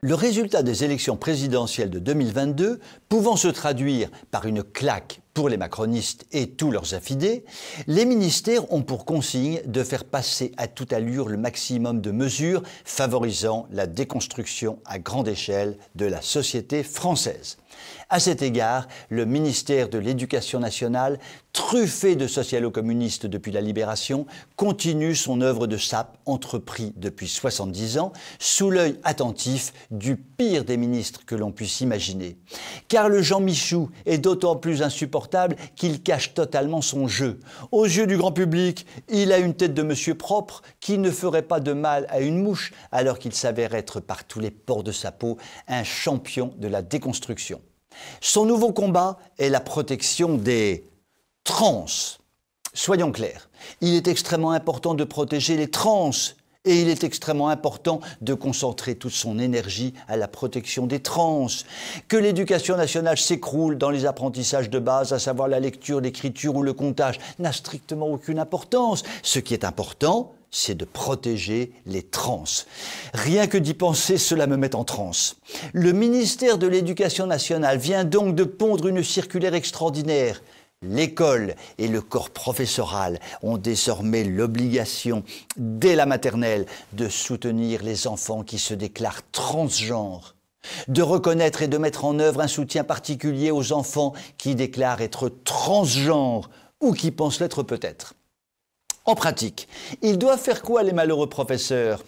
Le résultat des élections présidentielles de 2022, pouvant se traduire par une claque pour les macronistes et tous leurs affidés, les ministères ont pour consigne de faire passer à toute allure le maximum de mesures favorisant la déconstruction à grande échelle de la société française. À cet égard, le ministère de l'Éducation nationale, truffé de socialo-communistes depuis la Libération, continue son œuvre de sape entrepris depuis 70 ans, sous l'œil attentif du pire des ministres que l'on puisse imaginer. Car le Jean Michou est d'autant plus insupportable qu'il cache totalement son jeu. Aux yeux du grand public, il a une tête de monsieur propre qui ne ferait pas de mal à une mouche, alors qu'il s'avère être par tous les pores de sa peau un champion de la déconstruction. Son nouveau combat est la protection des trans. Soyons clairs, il est extrêmement important de protéger les trans et il est extrêmement important de concentrer toute son énergie à la protection des trans. Que l'éducation nationale s'écroule dans les apprentissages de base, à savoir la lecture, l'écriture ou le comptage, n'a strictement aucune importance. Ce qui est important, c'est de protéger les trans. Rien que d'y penser, cela me met en transe. Le ministère de l'Éducation nationale vient donc de pondre une circulaire extraordinaire. L'école et le corps professoral ont désormais l'obligation, dès la maternelle, de soutenir les enfants qui se déclarent transgenres, de reconnaître et de mettre en œuvre un soutien particulier aux enfants qui déclarent être transgenres ou qui pensent l'être peut-être. En pratique, ils doivent faire quoi les malheureux professeurs ?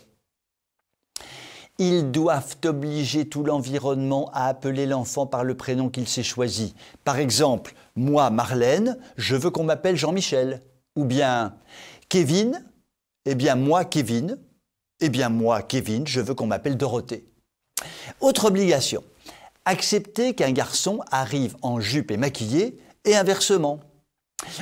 Ils doivent obliger tout l'environnement à appeler l'enfant par le prénom qu'il s'est choisi. Par exemple, moi, Marlène, je veux qu'on m'appelle Jean-Michel. Ou bien, Kevin, eh bien moi, Kevin, je veux qu'on m'appelle Dorothée. Autre obligation, accepter qu'un garçon arrive en jupe et maquillé et inversement.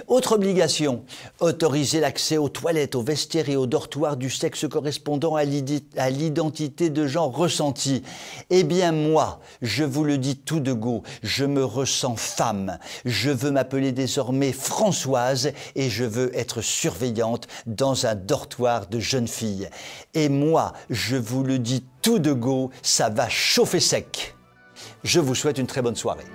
Autre obligation, autoriser l'accès aux toilettes, aux vestiaires et aux dortoirs du sexe correspondant à l'identité de genre ressentie. Eh bien moi, je vous le dis tout de go, je me ressens femme. Je veux m'appeler désormais Françoise et je veux être surveillante dans un dortoir de jeunes filles. Et moi, je vous le dis tout de go, ça va chauffer sec. Je vous souhaite une très bonne soirée.